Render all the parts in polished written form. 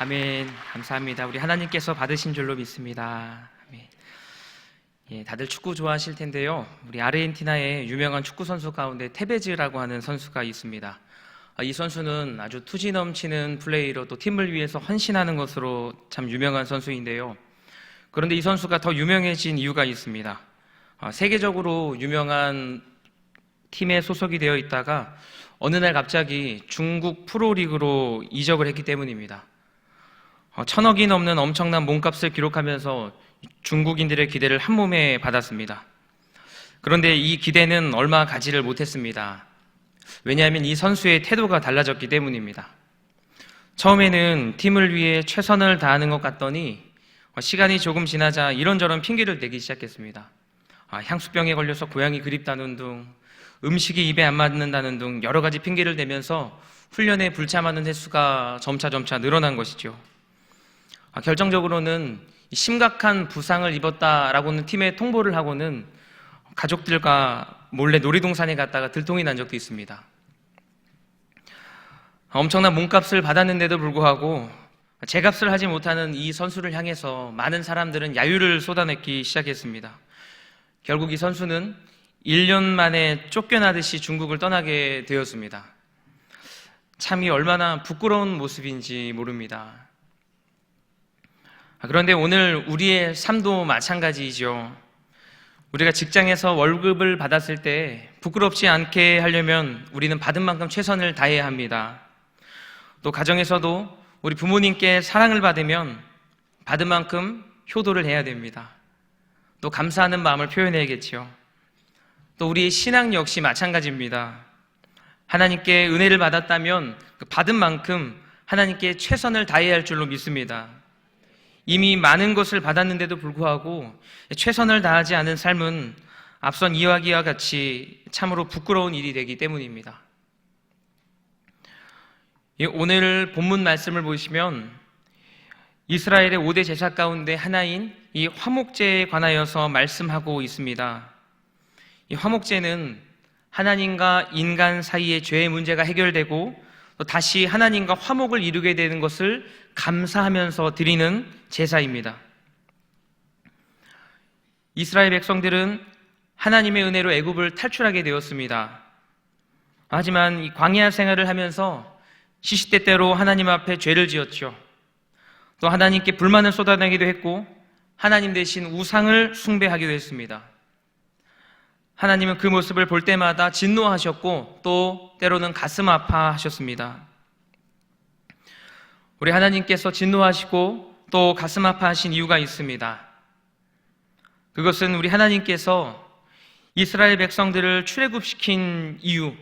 아멘. 감사합니다. 우리 하나님께서 받으신 줄로 믿습니다. 아멘. 예, 다들 축구 좋아하실 텐데요. 우리 아르헨티나의 유명한 축구 선수 가운데 테베즈라고 하는 선수가 있습니다. 이 선수는 아주 투지 넘치는 플레이로 또 팀을 위해서 헌신하는 것으로 참 유명한 선수인데요. 그런데 이 선수가 더 유명해진 이유가 있습니다. 세계적으로 유명한 팀에 소속이 되어 있다가 어느 날 갑자기 중국 프로리그로 이적을 했기 때문입니다. 1,000억이 넘는 엄청난 몸값을 기록하면서 중국인들의 기대를 한 몸에 받았습니다. 그런데 이 기대는 얼마 가지를 못했습니다. 왜냐하면 이 선수의 태도가 달라졌기 때문입니다. 처음에는 팀을 위해 최선을 다하는 것 같더니 시간이 조금 지나자 이런저런 핑계를 대기 시작했습니다. 향수병에 걸려서 고향이 그립다는 둥, 음식이 입에 안 맞는다는 등 여러 가지 핑계를 대면서 훈련에 불참하는 횟수가 점차 늘어난 것이죠. 결정적으로는 심각한 부상을 입었다라고는 팀에 통보를 하고는 가족들과 몰래 놀이동산에 갔다가 들통이 난 적도 있습니다. 엄청난 몸값을 받았는데도 불구하고 제값을 하지 못하는 이 선수를 향해서 많은 사람들은 야유를 쏟아내기 시작했습니다. 결국 이 선수는 1년 만에 쫓겨나듯이 중국을 떠나게 되었습니다. 참이 얼마나 부끄러운 모습인지 모릅니다. 그런데 오늘 우리의 삶도 마찬가지이죠. 우리가 직장에서 월급을 받았을 때 부끄럽지 않게 하려면 우리는 받은 만큼 최선을 다해야 합니다. 또 가정에서도 우리 부모님께 사랑을 받으면 받은 만큼 효도를 해야 됩니다. 또 감사하는 마음을 표현해야겠죠. 또 우리의 신앙 역시 마찬가지입니다. 하나님께 은혜를 받았다면 그 받은 만큼 하나님께 최선을 다해야 할 줄로 믿습니다. 이미 많은 것을 받았는데도 불구하고 최선을 다하지 않은 삶은 앞선 이야기와 같이 참으로 부끄러운 일이 되기 때문입니다. 오늘 본문 말씀을 보시면 이스라엘의 5대 제사 가운데 하나인 이 화목제에 관하여서 말씀하고 있습니다. 이 화목제는 하나님과 인간 사이의 죄의 문제가 해결되고 또 다시 하나님과 화목을 이루게 되는 것을 감사하면서 드리는 제사입니다. 이스라엘 백성들은 하나님의 은혜로 애굽을 탈출하게 되었습니다. 하지만 이 광야 생활을 하면서 시시때때로 하나님 앞에 죄를 지었죠. 또 하나님께 불만을 쏟아내기도 했고 하나님 대신 우상을 숭배하기도 했습니다. 하나님은 그 모습을 볼 때마다 진노하셨고 또 때로는 가슴 아파하셨습니다. 우리 하나님께서 진노하시고 또 가슴 아파하신 이유가 있습니다. 그것은 우리 하나님께서 이스라엘 백성들을 출애굽시킨 이유,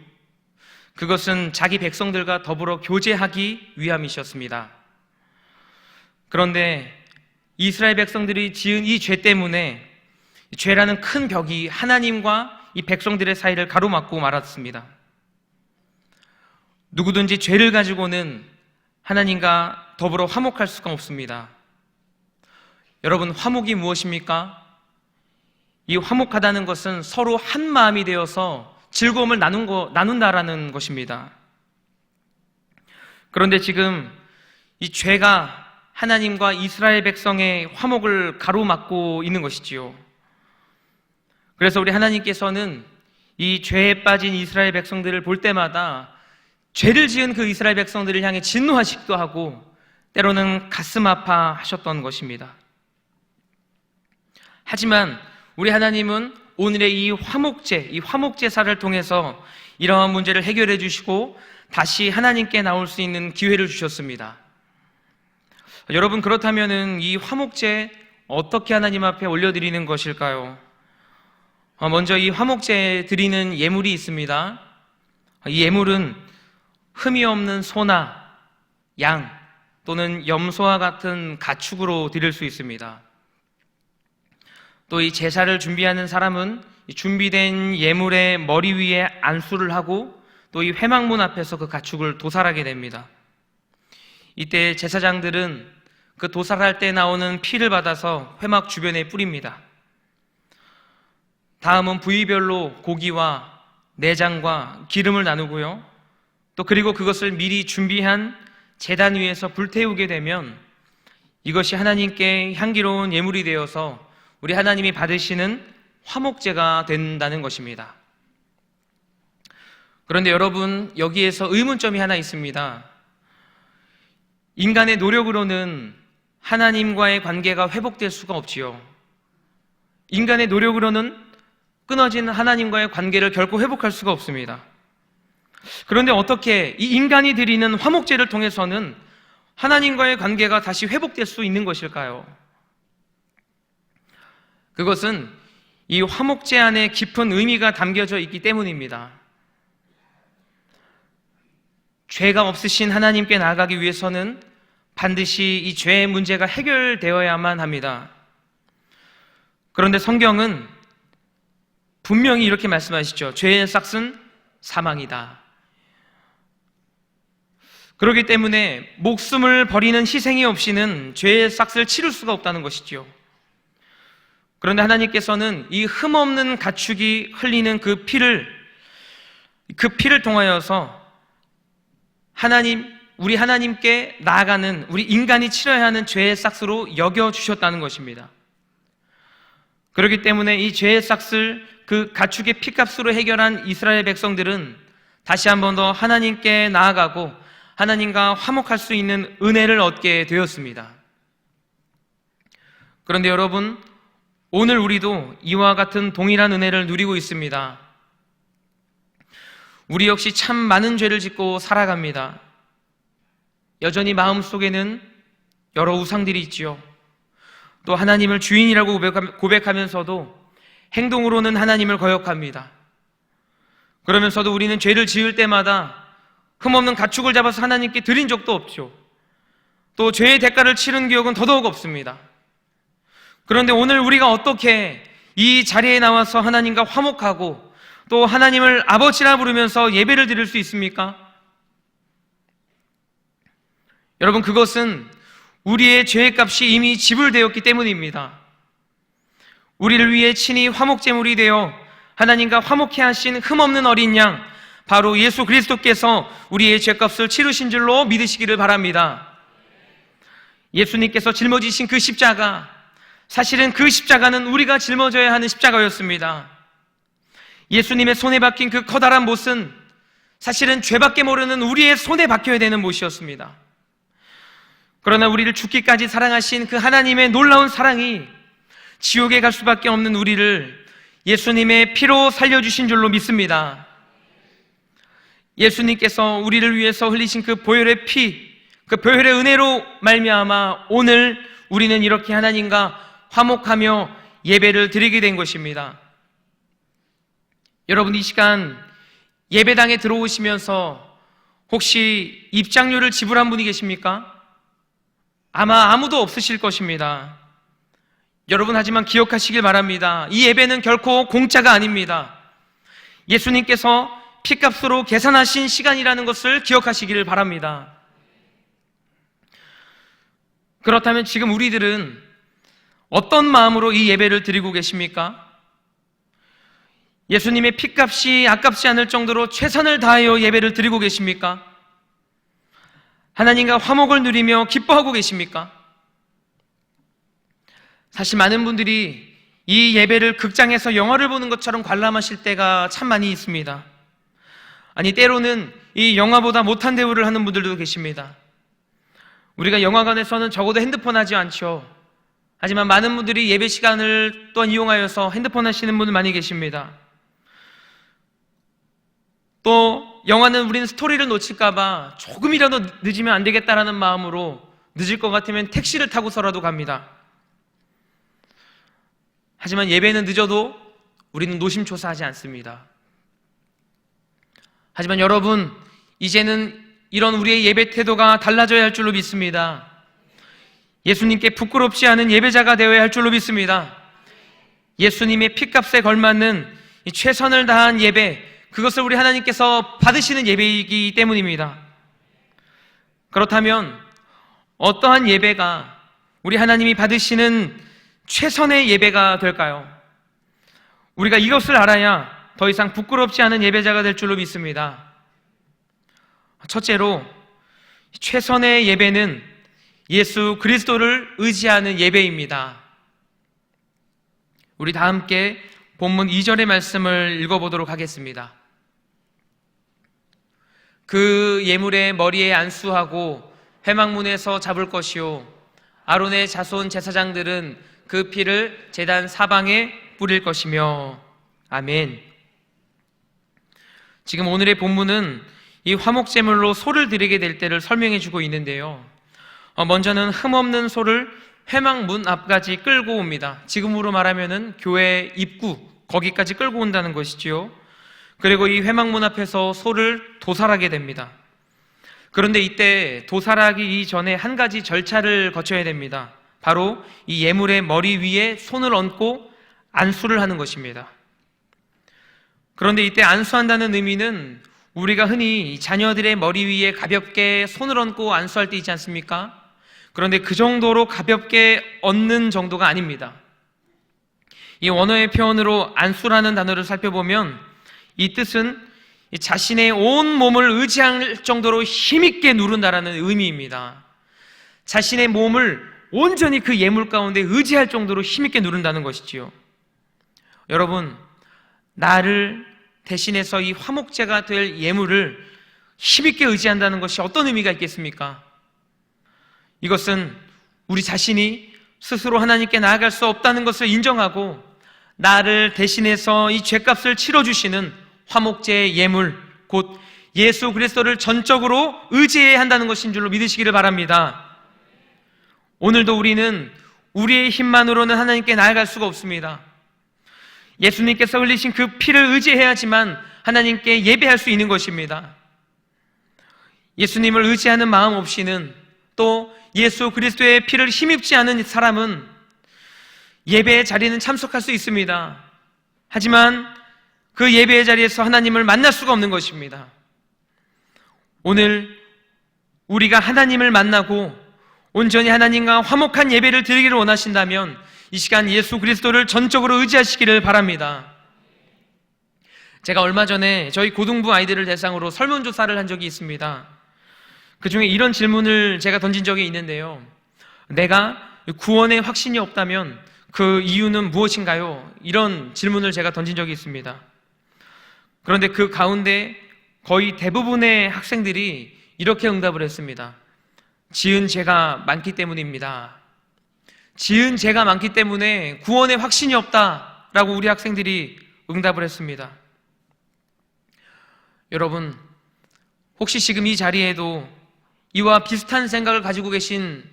그것은 자기 백성들과 더불어 교제하기 위함이셨습니다. 그런데 이스라엘 백성들이 지은 이 죄 때문에 죄라는 큰 벽이 하나님과 이 백성들의 사이를 가로막고 말았습니다. 누구든지 죄를 가지고는 하나님과 더불어 화목할 수가 없습니다. 여러분, 화목이 무엇입니까? 이 화목하다는 것은 서로 한 마음이 되어서 즐거움을 나눈다라는 것입니다. 그런데 지금 이 죄가 하나님과 이스라엘 백성의 화목을 가로막고 있는 것이지요. 그래서 우리 하나님께서는 이 죄에 빠진 이스라엘 백성들을 볼 때마다 죄를 지은 그 이스라엘 백성들을 향해 진노하시기도 하고 때로는 가슴 아파하셨던 것입니다. 하지만 우리 하나님은 오늘의 이 화목제사를 통해서 이러한 문제를 해결해 주시고 다시 하나님께 나올 수 있는 기회를 주셨습니다. 여러분, 그렇다면 이 화목제 어떻게 하나님 앞에 올려드리는 것일까요? 먼저 이 화목제에 드리는 예물이 있습니다. 이 예물은 흠이 없는 소나 양 또는 염소와 같은 가축으로 드릴 수 있습니다. 또 이 제사를 준비하는 사람은 준비된 예물의 머리 위에 안수를 하고 또 이 회막문 앞에서 그 가축을 도살하게 됩니다. 이때 제사장들은 그 도살할 때 나오는 피를 받아서 회막 주변에 뿌립니다. 다음은 부위별로 고기와 내장과 기름을 나누고요. 또 그리고 그것을 미리 준비한 제단 위에서 불태우게 되면 이것이 하나님께 향기로운 예물이 되어서 우리 하나님이 받으시는 화목제가 된다는 것입니다. 그런데 여러분, 여기에서 의문점이 하나 있습니다. 인간의 노력으로는 하나님과의 관계가 회복될 수가 없지요. 인간의 노력으로는 끊어진 하나님과의 관계를 결코 회복할 수가 없습니다. 그런데 어떻게 이 인간이 드리는 화목제를 통해서는 하나님과의 관계가 다시 회복될 수 있는 것일까요? 그것은 이 화목제 안에 깊은 의미가 담겨져 있기 때문입니다. 죄가 없으신 하나님께 나아가기 위해서는 반드시 이 죄의 문제가 해결되어야만 합니다. 그런데 성경은 분명히 이렇게 말씀하시죠. 죄의 삭은 사망이다. 그렇기 때문에 목숨을 버리는 희생이 없이는 죄의 삭을 치를 수가 없다는 것이죠. 그런데 하나님께서는 이 흠없는 가축이 흘리는 그 피를 통하여서 우리 하나님께 나아가는 우리 인간이 치러야 하는 죄의 삭으로 여겨주셨다는 것입니다. 그렇기 때문에 이 죄의 삭을 그 가축의 피값으로 해결한 이스라엘 백성들은 다시 한 번 더 하나님께 나아가고 하나님과 화목할 수 있는 은혜를 얻게 되었습니다. 그런데 여러분, 오늘 우리도 이와 같은 동일한 은혜를 누리고 있습니다. 우리 역시 참 많은 죄를 짓고 살아갑니다. 여전히 마음속에는 여러 우상들이 있지요. 또 하나님을 주인이라고 고백하면서도 행동으로는 하나님을 거역합니다. 그러면서도 우리는 죄를 지을 때마다 흠없는 가축을 잡아서 하나님께 드린 적도 없죠. 또 죄의 대가를 치른 기억은 더더욱 없습니다. 그런데 오늘 우리가 어떻게 이 자리에 나와서 하나님과 화목하고 또 하나님을 아버지라 부르면서 예배를 드릴 수 있습니까? 여러분, 그것은 우리의 죄의 값이 이미 지불되었기 때문입니다. 우리를 위해 친히 화목제물이 되어 하나님과 화목케 하신 흠없는 어린 양, 바로 예수 그리스도께서 우리의 죄값을 치르신 줄로 믿으시기를 바랍니다. 예수님께서 짊어지신 그 십자가, 사실은 그 십자가는 우리가 짊어져야 하는 십자가였습니다. 예수님의 손에 박힌 그 커다란 못은 사실은 죄밖에 모르는 우리의 손에 박혀야 되는 못이었습니다. 그러나 우리를 죽기까지 사랑하신 그 하나님의 놀라운 사랑이 지옥에 갈 수밖에 없는 우리를 예수님의 피로 살려주신 줄로 믿습니다. 예수님께서 우리를 위해서 흘리신 그 보혈의 피, 그 보혈의 은혜로 말미암아 오늘 우리는 이렇게 하나님과 화목하며 예배를 드리게 된 것입니다. 여러분, 이 시간 예배당에 들어오시면서 혹시 입장료를 지불한 분이 계십니까? 아마 아무도 없으실 것입니다. 여러분, 하지만 기억하시길 바랍니다. 이 예배는 결코 공짜가 아닙니다. 예수님께서 피값으로 계산하신 시간이라는 것을 기억하시기를 바랍니다. 그렇다면 지금 우리들은 어떤 마음으로 이 예배를 드리고 계십니까? 예수님의 피값이 아깝지 않을 정도로 최선을 다하여 예배를 드리고 계십니까? 하나님과 화목을 누리며 기뻐하고 계십니까? 사실 많은 분들이 이 예배를 극장에서 영화를 보는 것처럼 관람하실 때가 참 많이 있습니다. 아니, 때로는 이 영화보다 못한 대우를 하는 분들도 계십니다. 우리가 영화관에서는 적어도 핸드폰 하지 않죠. 하지만 많은 분들이 예배 시간을 또한 이용하여서 핸드폰 하시는 분들 많이 계십니다. 또 영화는 우리는 스토리를 놓칠까봐 조금이라도 늦으면 안 되겠다라는 마음으로 늦을 것 같으면 택시를 타고서라도 갑니다. 하지만 예배는 늦어도 우리는 노심초사하지 않습니다. 하지만 여러분, 이제는 이런 우리의 예배 태도가 달라져야 할 줄로 믿습니다. 예수님께 부끄럽지 않은 예배자가 되어야 할 줄로 믿습니다. 예수님의 피값에 걸맞는 이 최선을 다한 예배, 그것을 우리 하나님께서 받으시는 예배이기 때문입니다. 그렇다면 어떠한 예배가 우리 하나님이 받으시는 최선의 예배가 될까요? 우리가 이것을 알아야 더 이상 부끄럽지 않은 예배자가 될 줄로 믿습니다. 첫째로 최선의 예배는 예수 그리스도를 의지하는 예배입니다. 우리 다 함께 본문 2절의 말씀을 읽어보도록 하겠습니다. 그 예물의 머리에 안수하고 회막문에서 잡을 것이요 아론의 자손 제사장들은 그 피를 제단 사방에 뿌릴 것이며. 아멘. 지금 오늘의 본문은 이 화목제물로 소를 드리게 될 때를 설명해 주고 있는데요, 먼저는 흠없는 소를 회막문 앞까지 끌고 옵니다. 지금으로 말하면은 교회 입구 거기까지 끌고 온다는 것이지요. 그리고 이 회막문 앞에서 소를 도살하게 됩니다. 그런데 이때 도살하기 이전에 한 가지 절차를 거쳐야 됩니다. 바로 이 예물의 머리 위에 손을 얹고 안수를 하는 것입니다. 그런데 이때 안수한다는 의미는 우리가 흔히 자녀들의 머리 위에 가볍게 손을 얹고 안수할 때 있지 않습니까? 그런데 그 정도로 가볍게 얹는 정도가 아닙니다. 이 원어의 표현으로 안수라는 단어를 살펴보면 이 뜻은 자신의 온 몸을 의지할 정도로 힘있게 누른다라는 의미입니다. 자신의 몸을 온전히 그 예물 가운데 의지할 정도로 힘있게 누른다는 것이지요. 여러분, 나를 대신해서 이 화목제가 될 예물을 힘있게 의지한다는 것이 어떤 의미가 있겠습니까? 이것은 우리 자신이 스스로 하나님께 나아갈 수 없다는 것을 인정하고 나를 대신해서 이 죄값을 치러주시는 화목제의 예물, 곧 예수 그리스도를 전적으로 의지해야 한다는 것인 줄로 믿으시기를 바랍니다. 오늘도 우리는 우리의 힘만으로는 하나님께 나아갈 수가 없습니다. 예수님께서 흘리신 그 피를 의지해야지만 하나님께 예배할 수 있는 것입니다. 예수님을 의지하는 마음 없이는, 또 예수 그리스도의 피를 힘입지 않은 사람은 예배의 자리는 참석할 수 있습니다. 하지만 그 예배의 자리에서 하나님을 만날 수가 없는 것입니다. 오늘 우리가 하나님을 만나고 온전히 하나님과 화목한 예배를 드리기를 원하신다면 이 시간 예수 그리스도를 전적으로 의지하시기를 바랍니다. 제가 얼마 전에 저희 고등부 아이들을 대상으로 설문조사를 한 적이 있습니다. 그 중에 이런 질문을 제가 던진 적이 있는데요, 내가 구원에 확신이 없다면 그 이유는 무엇인가요? 이런 질문을 제가 던진 적이 있습니다. 그런데 그 가운데 거의 대부분의 학생들이 이렇게 응답을 했습니다. 지은 죄가 많기 때문입니다. 지은 죄가 많기 때문에 구원에 확신이 없다라고 우리 학생들이 응답을 했습니다. 여러분, 혹시 지금 이 자리에도 이와 비슷한 생각을 가지고 계신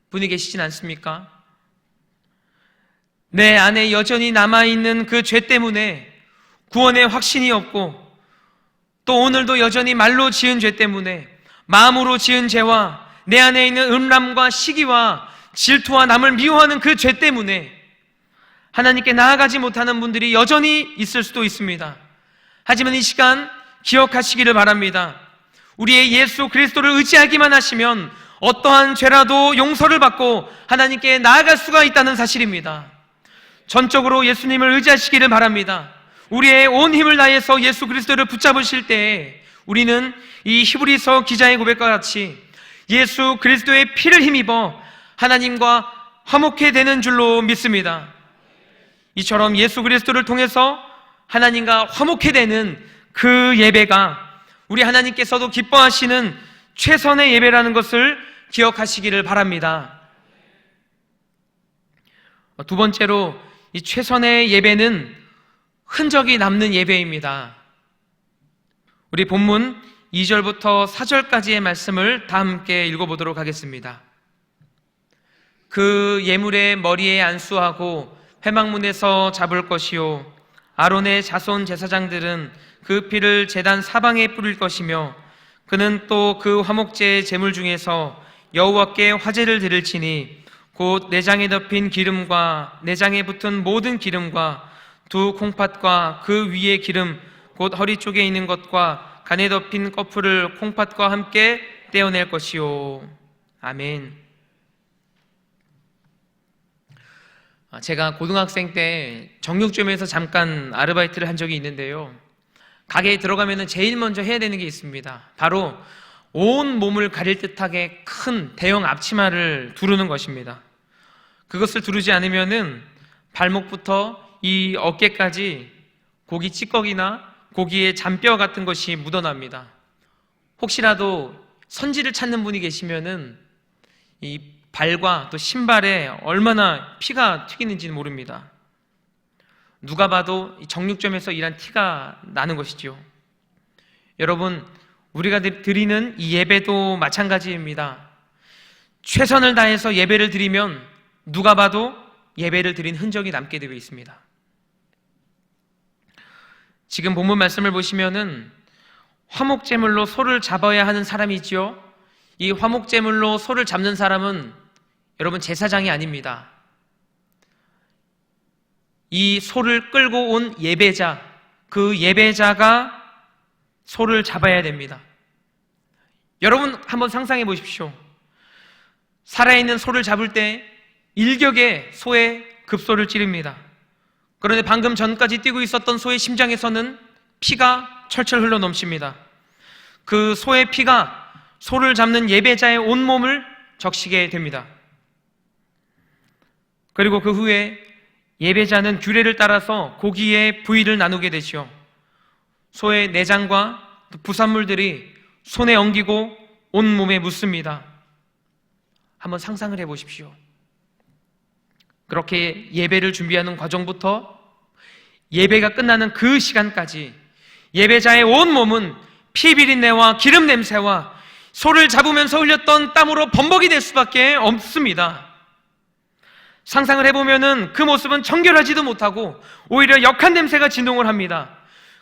분이 계시진 않습니까? 내 안에 여전히 남아있는 그 죄 때문에 구원에 확신이 없고, 또 오늘도 여전히 말로 지은 죄 때문에, 마음으로 지은 죄와 내 안에 있는 음란과 시기와 질투와 남을 미워하는 그 죄 때문에 하나님께 나아가지 못하는 분들이 여전히 있을 수도 있습니다. 하지만 이 시간 기억하시기를 바랍니다. 우리의 예수 그리스도를 의지하기만 하시면 어떠한 죄라도 용서를 받고 하나님께 나아갈 수가 있다는 사실입니다. 전적으로 예수님을 의지하시기를 바랍니다. 우리의 온 힘을 다해서 예수 그리스도를 붙잡으실 때에 우리는 이 히브리서 기자의 고백과 같이 예수 그리스도의 피를 힘입어 하나님과 화목해 되는 줄로 믿습니다. 이처럼 예수 그리스도를 통해서 하나님과 화목해 되는 그 예배가 우리 하나님께서도 기뻐하시는 최선의 예배라는 것을 기억하시기를 바랍니다. 두 번째로, 이 최선의 예배는 흔적이 남는 예배입니다. 우리 본문 2절부터 4절까지의 말씀을 다 함께 읽어보도록 하겠습니다. 그 예물의 머리에 안수하고 회막문에서 잡을 것이요 아론의 자손 제사장들은 그 피를 제단 사방에 뿌릴 것이며 그는 또 그 화목제의 제물 중에서 여호와께 화제를 드릴지니 곧 내장에 덮인 기름과 내장에 붙은 모든 기름과 두 콩팥과 그 위에 기름 곧 허리 쪽에 있는 것과 간에 덮인 꺼풀을 콩팥과 함께 떼어낼 것이요. 아멘. 제가 고등학생 때 정육점에서 잠깐 아르바이트를 한 적이 있는데요, 가게에 들어가면 제일 먼저 해야 되는 게 있습니다. 바로 온 몸을 가릴 듯하게 큰 대형 앞치마를 두르는 것입니다. 그것을 두르지 않으면은 발목부터 이 어깨까지 고기 찌꺼기나 고기의 잔뼈 같은 것이 묻어납니다. 혹시라도 선지를 찾는 분이 계시면은 이 발과 또 신발에 얼마나 피가 튀기는지는 모릅니다. 누가 봐도 정육점에서 일한 티가 나는 것이죠. 여러분, 우리가 드리는 이 예배도 마찬가지입니다. 최선을 다해서 예배를 드리면 누가 봐도 예배를 드린 흔적이 남게 되어 있습니다. 지금 본문 말씀을 보시면은 화목제물로 소를 잡아야 하는 사람이지요. 이 화목제물로 소를 잡는 사람은 여러분 제사장이 아닙니다. 이 소를 끌고 온 예배자, 그 예배자가 소를 잡아야 됩니다. 여러분 한번 상상해 보십시오. 살아있는 소를 잡을 때 일격에 소의 급소를 찌릅니다. 그런데 방금 전까지 뛰고 있었던 소의 심장에서는 피가 철철 흘러 넘칩니다. 그 소의 피가 소를 잡는 예배자의 온몸을 적시게 됩니다. 그리고 그 후에 예배자는 규례를 따라서 고기의 부위를 나누게 되죠. 소의 내장과 부산물들이 손에 엉기고 온몸에 묻습니다. 한번 상상을 해보십시오. 그렇게 예배를 준비하는 과정부터 예배가 끝나는 그 시간까지 예배자의 온몸은 피 비린내와 기름 냄새와 소를 잡으면서 흘렸던 땀으로 범벅이 될 수밖에 없습니다. 상상을 해보면은 그 모습은 청결하지도 못하고 오히려 역한 냄새가 진동을 합니다.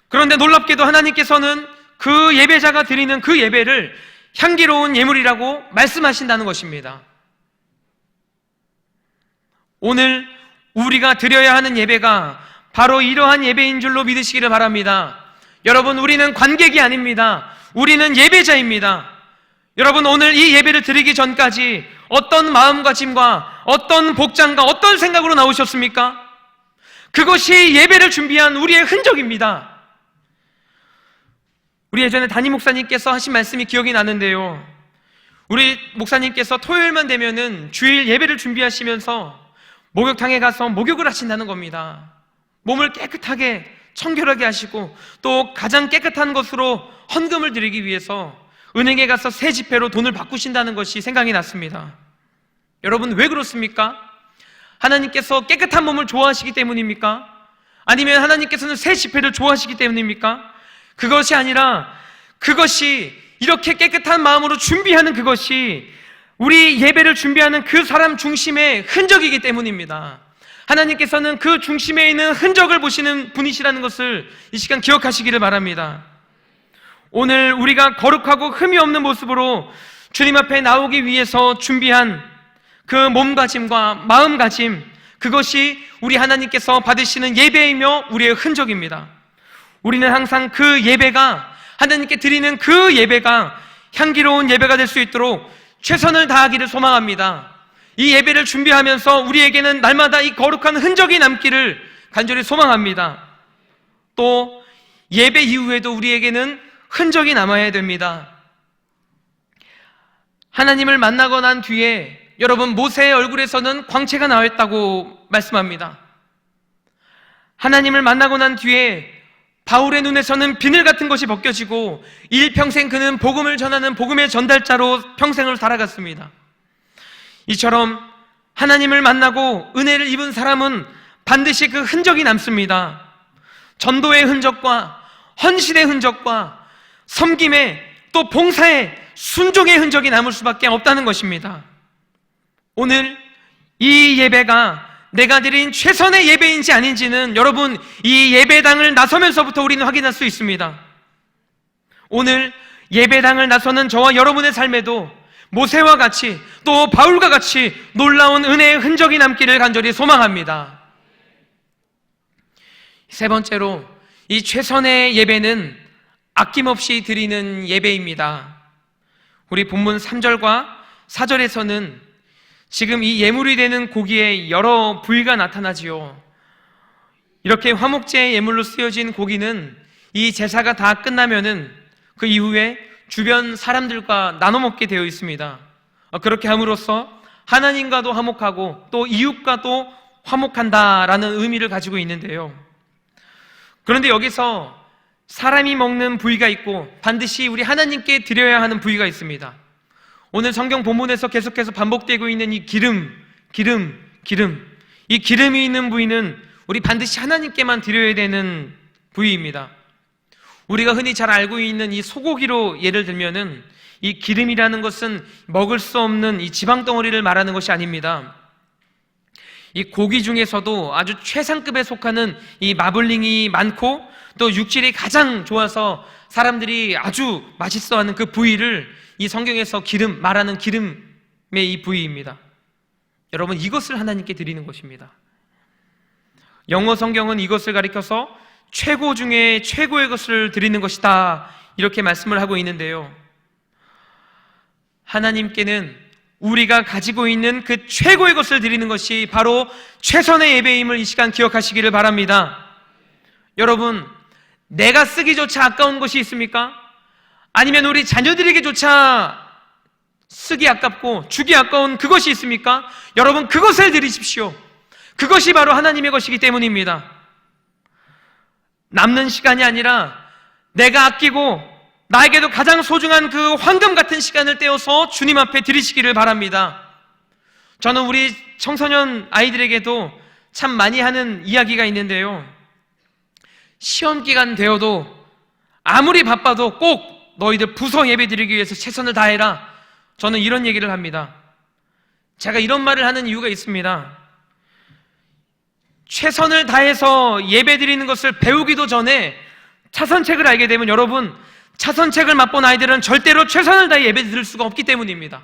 그런데 놀랍게도 하나님께서는 그 예배자가 드리는 그 예배를 향기로운 예물이라고 말씀하신다는 것입니다. 오늘 우리가 드려야 하는 예배가 바로 이러한 예배인 줄로 믿으시기를 바랍니다. 여러분, 우리는 관객이 아닙니다. 우리는 예배자입니다. 여러분, 오늘 이 예배를 드리기 전까지 어떤 마음가짐과 어떤 복장과 어떤 생각으로 나오셨습니까? 그것이 예배를 준비한 우리의 흔적입니다. 우리 예전에 담임 목사님께서 하신 말씀이 기억이 나는데요, 우리 목사님께서 토요일만 되면은 주일 예배를 준비하시면서 목욕탕에 가서 목욕을 하신다는 겁니다. 몸을 깨끗하게 청결하게 하시고 또 가장 깨끗한 것으로 헌금을 드리기 위해서 은행에 가서 새 지폐로 돈을 바꾸신다는 것이 생각이 났습니다. 여러분, 왜 그렇습니까? 하나님께서 깨끗한 몸을 좋아하시기 때문입니까? 아니면 하나님께서는 새 지폐를 좋아하시기 때문입니까? 그것이 아니라 그것이 이렇게 깨끗한 마음으로 준비하는 그것이 우리 예배를 준비하는 그 사람 중심의 흔적이기 때문입니다. 하나님께서는 그 중심에 있는 흔적을 보시는 분이시라는 것을 이 시간 기억하시기를 바랍니다. 오늘 우리가 거룩하고 흠이 없는 모습으로 주님 앞에 나오기 위해서 준비한 그 몸가짐과 마음가짐, 그것이 우리 하나님께서 받으시는 예배이며 우리의 흔적입니다. 우리는 항상 그 예배가, 하나님께 드리는 그 예배가 향기로운 예배가 될 수 있도록 최선을 다하기를 소망합니다. 이 예배를 준비하면서 우리에게는 날마다 이 거룩한 흔적이 남기를 간절히 소망합니다. 또 예배 이후에도 우리에게는 흔적이 남아야 됩니다. 하나님을 만나고 난 뒤에 여러분, 모세의 얼굴에서는 광채가 나왔다고 말씀합니다. 하나님을 만나고 난 뒤에 바울의 눈에서는 비늘 같은 것이 벗겨지고 일평생 그는 복음을 전하는 복음의 전달자로 평생을 살아갔습니다. 이처럼 하나님을 만나고 은혜를 입은 사람은 반드시 그 흔적이 남습니다. 전도의 흔적과 헌신의 흔적과 섬김의 또 봉사의 순종의 흔적이 남을 수밖에 없다는 것입니다. 오늘 이 예배가 내가 드린 최선의 예배인지 아닌지는 여러분, 이 예배당을 나서면서부터 우리는 확인할 수 있습니다. 오늘 예배당을 나서는 저와 여러분의 삶에도 모세와 같이 또 바울과 같이 놀라운 은혜의 흔적이 남기를 간절히 소망합니다. 세 번째로, 이 최선의 예배는 아낌없이 드리는 예배입니다. 우리 본문 3절과 4절에서는 지금 이 예물이 되는 고기의 여러 부위가 나타나지요. 이렇게 화목제의 예물로 쓰여진 고기는 이 제사가 다 끝나면은 그 이후에 주변 사람들과 나눠 먹게 되어 있습니다. 그렇게 함으로써 하나님과도 화목하고 또 이웃과도 화목한다라는 의미를 가지고 있는데요. 그런데 여기서 사람이 먹는 부위가 있고 반드시 우리 하나님께 드려야 하는 부위가 있습니다. 오늘 성경 본문에서 계속해서 반복되고 있는 이 기름. 이 기름이 있는 부위는 우리 반드시 하나님께만 드려야 되는 부위입니다. 우리가 흔히 잘 알고 있는 이 소고기로 예를 들면은 이 기름이라는 것은 먹을 수 없는 이 지방 덩어리를 말하는 것이 아닙니다. 이 고기 중에서도 아주 최상급에 속하는 이 마블링이 많고 또 육질이 가장 좋아서 사람들이 아주 맛있어하는 그 부위를 이 성경에서 기름 말하는 기름의 이 부위입니다. 여러분, 이것을 하나님께 드리는 것입니다. 영어 성경은 이것을 가리켜서 최고 중에 최고의 것을 드리는 것이다 이렇게 말씀을 하고 있는데요. 하나님께는 우리가 가지고 있는 그 최고의 것을 드리는 것이 바로 최선의 예배임을 이 시간 기억하시기를 바랍니다. 여러분, 내가 쓰기조차 아까운 것이 있습니까? 아니면 우리 자녀들에게조차 쓰기 아깝고 주기 아까운 그것이 있습니까? 여러분, 그것을 드리십시오. 그것이 바로 하나님의 것이기 때문입니다. 남는 시간이 아니라 내가 아끼고 나에게도 가장 소중한 그 황금 같은 시간을 떼어서 주님 앞에 드리시기를 바랍니다. 저는 우리 청소년 아이들에게도 참 많이 하는 이야기가 있는데요. 시험 기간 되어도 아무리 바빠도 꼭 너희들 부서 예배 드리기 위해서 최선을 다해라. 저는 이런 얘기를 합니다. 제가 이런 말을 하는 이유가 있습니다. 최선을 다해서 예배 드리는 것을 배우기도 전에 차선책을 알게 되면 여러분, 차선책을 맛본 아이들은 절대로 최선을 다해 예배 드릴 수가 없기 때문입니다.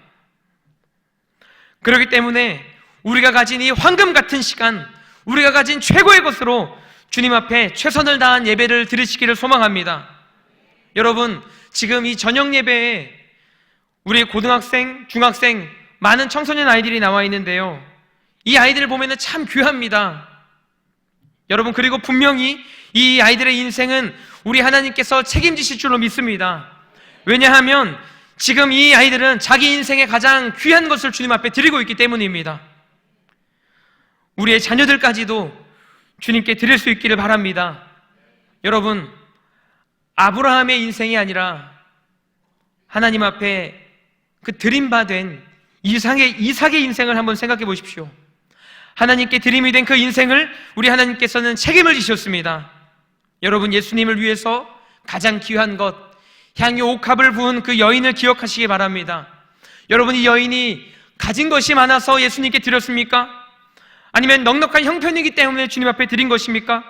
그렇기 때문에 우리가 가진 이 황금 같은 시간, 우리가 가진 최고의 것으로 주님 앞에 최선을 다한 예배를 드리시기를 소망합니다. 여러분, 지금 이 저녁 예배에 우리 고등학생, 중학생, 많은 청소년 아이들이 나와 있는데요. 이 아이들을 보면 참 귀합니다. 여러분, 그리고 분명히 이 아이들의 인생은 우리 하나님께서 책임지실 줄로 믿습니다. 왜냐하면 지금 이 아이들은 자기 인생의 가장 귀한 것을 주님 앞에 드리고 있기 때문입니다. 우리의 자녀들까지도 주님께 드릴 수 있기를 바랍니다. 여러분, 아브라함의 인생이 아니라 하나님 앞에 그 드림받은 이삭의 인생을 한번 생각해 보십시오. 하나님께 드림이 된 그 인생을 우리 하나님께서는 책임을 지셨습니다. 여러분, 예수님을 위해서 가장 귀한 것, 향유 옥합을 부은 그 여인을 기억하시기 바랍니다. 여러분, 이 여인이 가진 것이 많아서 예수님께 드렸습니까? 아니면 넉넉한 형편이기 때문에 주님 앞에 드린 것입니까?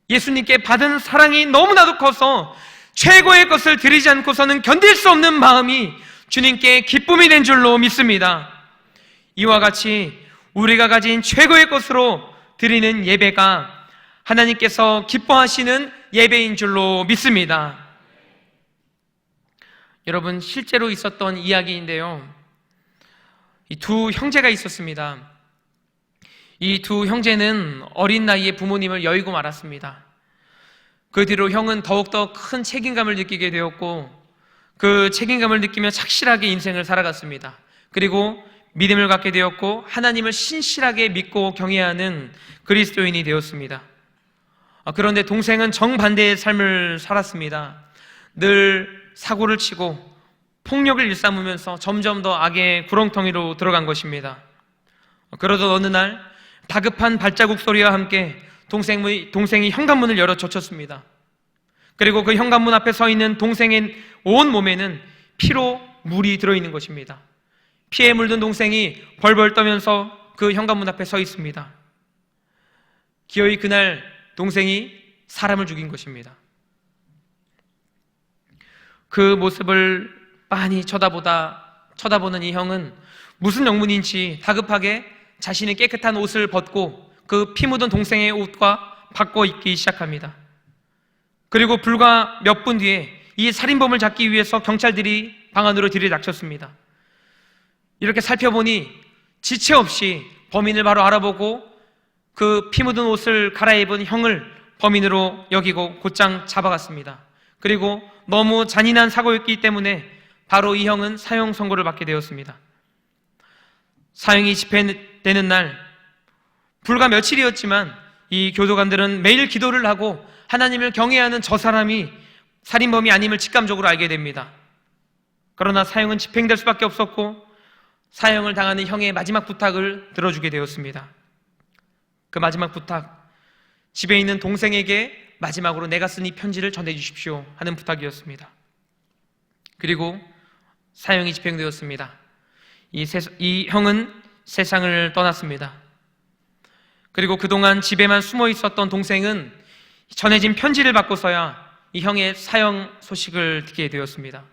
예수님께 받은 사랑이 너무나도 커서 최고의 것을 드리지 않고서는 견딜 수 없는 마음이 주님께 기쁨이 된 줄로 믿습니다. 이와 같이 우리가 가진 최고의 것으로 드리는 예배가 하나님께서 기뻐하시는 예배인 줄로 믿습니다. 여러분, 실제로 있었던 이야기인데요. 이 두 형제가 있었습니다. 이 두 형제는 어린 나이에 부모님을 여의고 말았습니다. 그 뒤로 형은 더욱더 큰 책임감을 느끼게 되었고 그 책임감을 느끼며 착실하게 인생을 살아갔습니다. 그리고 믿음을 갖게 되었고 하나님을 신실하게 믿고 경외하는 그리스도인이 되었습니다. 그런데 동생은 정반대의 삶을 살았습니다. 늘 사고를 치고 폭력을 일삼으면서 점점 더 악의 구렁텅이로 들어간 것입니다. 그러던 어느 날 다급한 발자국 소리와 함께 동생이 현관문을 열어 젖혔습니다. 그리고 그 현관문 앞에 서 있는 동생의 온 몸에는 피로 물이 들어있는 것입니다. 피에 물든 동생이 벌벌 떠면서 그 현관문 앞에 서 있습니다. 기어이 그날 동생이 사람을 죽인 것입니다. 그 모습을 빤히 쳐다보는 이 형은 무슨 영문인지 다급하게 자신의 깨끗한 옷을 벗고 그 피 묻은 동생의 옷과 바꿔 입기 시작합니다. 그리고 불과 몇 분 뒤에 이 살인범을 잡기 위해서 경찰들이 방 안으로 들이닥쳤습니다. 이렇게 살펴보니 지체 없이 범인을 바로 알아보고 그 피 묻은 옷을 갈아입은 형을 범인으로 여기고 곧장 잡아갔습니다. 그리고 너무 잔인한 사고였기 때문에 바로 이 형은 사형 선고를 받게 되었습니다. 사형이 집행되는 날 불과 며칠이었지만 이 교도관들은 매일 기도를 하고 하나님을 경외하는 저 사람이 살인범이 아님을 직감적으로 알게 됩니다. 그러나 사형은 집행될 수밖에 없었고 사형을 당하는 형의 마지막 부탁을 들어주게 되었습니다. 그 마지막 부탁, 집에 있는 동생에게 마지막으로 내가 쓴 이 편지를 전해주십시오 하는 부탁이었습니다. 그리고 사형이 집행되었습니다. 이 형은 세상을 떠났습니다. 그리고 그동안 집에만 숨어 있었던 동생은 전해진 편지를 받고서야 이 형의 사형 소식을 듣게 되었습니다.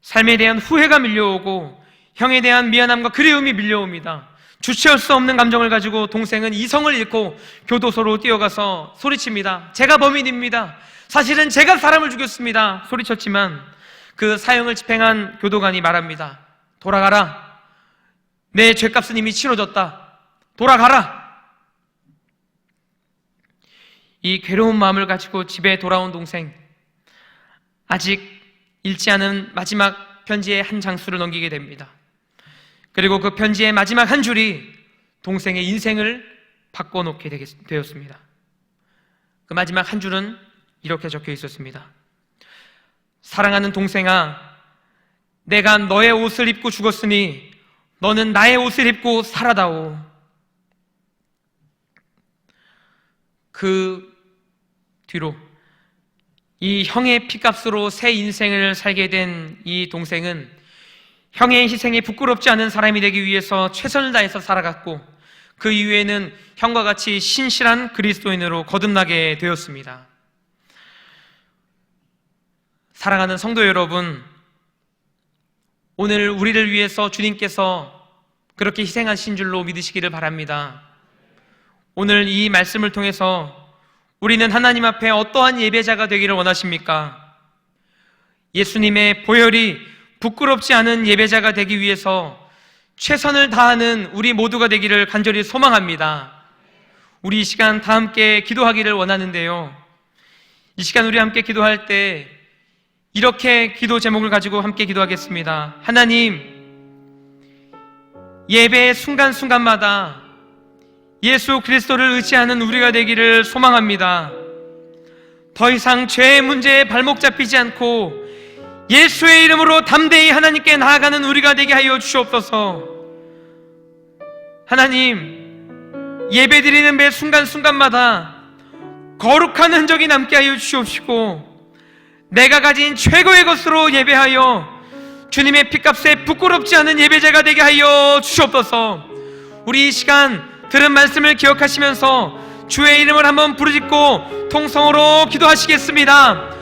삶에 대한 후회가 밀려오고 형에 대한 미안함과 그리움이 밀려옵니다. 주체할 수 없는 감정을 가지고 동생은 이성을 잃고 교도소로 뛰어가서 소리칩니다. 제가 범인입니다. 사실은 제가 사람을 죽였습니다. 소리쳤지만 그 사형을 집행한 교도관이 말합니다. 돌아가라. 내 죄값은 이미 치러졌다. 돌아가라. 이 괴로운 마음을 가지고 집에 돌아온 동생, 아직 읽지 않은 마지막 편지의 한 장수를 넘기게 됩니다. 그리고 그 편지의 마지막 한 줄이 동생의 인생을 바꿔놓게 되었습니다. 그 마지막 한 줄은 이렇게 적혀 있었습니다. 사랑하는 동생아, 내가 너의 옷을 입고 죽었으니 너는 나의 옷을 입고 살아다오. 그 뒤로 이 형의 피값으로 새 인생을 살게 된 이 동생은 형의 희생에 부끄럽지 않은 사람이 되기 위해서 최선을 다해서 살아갔고 그 이후에는 형과 같이 신실한 그리스도인으로 거듭나게 되었습니다. 사랑하는 성도 여러분, 오늘 우리를 위해서 주님께서 그렇게 희생하신 줄로 믿으시기를 바랍니다. 오늘 이 말씀을 통해서 우리는 하나님 앞에 어떠한 예배자가 되기를 원하십니까? 예수님의 보혈이 부끄럽지 않은 예배자가 되기 위해서 최선을 다하는 우리 모두가 되기를 간절히 소망합니다. 우리 이 시간 다 함께 기도하기를 원하는데요, 이 시간 우리 함께 기도할 때 이렇게 기도 제목을 가지고 함께 기도하겠습니다. 하나님, 예배의 순간순간마다 예수 그리스도를 의지하는 우리가 되기를 소망합니다. 더 이상 죄의 문제에 발목 잡히지 않고 예수의 이름으로 담대히 하나님께 나아가는 우리가 되게 하여 주시옵소서. 하나님, 예배드리는 매 순간순간마다 거룩한 흔적이 남게 하여 주시옵시고 내가 가진 최고의 것으로 예배하여 주님의 피값에 부끄럽지 않은 예배자가 되게 하여 주시옵소서. 우리 이 시간 들은 말씀을 기억하시면서 주의 이름을 한번 부르짖고 통성으로 기도하시겠습니다.